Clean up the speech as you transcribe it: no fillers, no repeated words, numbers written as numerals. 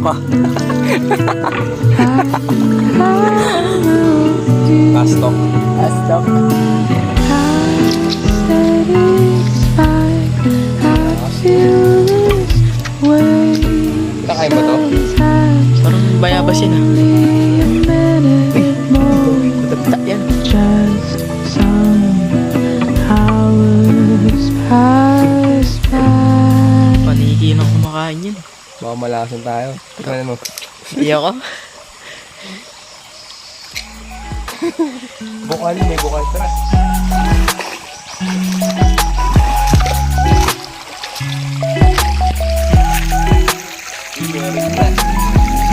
pa. Astok. Astok. Nakain ba to? Parang bayabas yun ah. Madagta yan. Paniki lang kumakain yun. Baka malason tayo. Tignan mo. Hindi ako. Bukal, may bukal. Tara.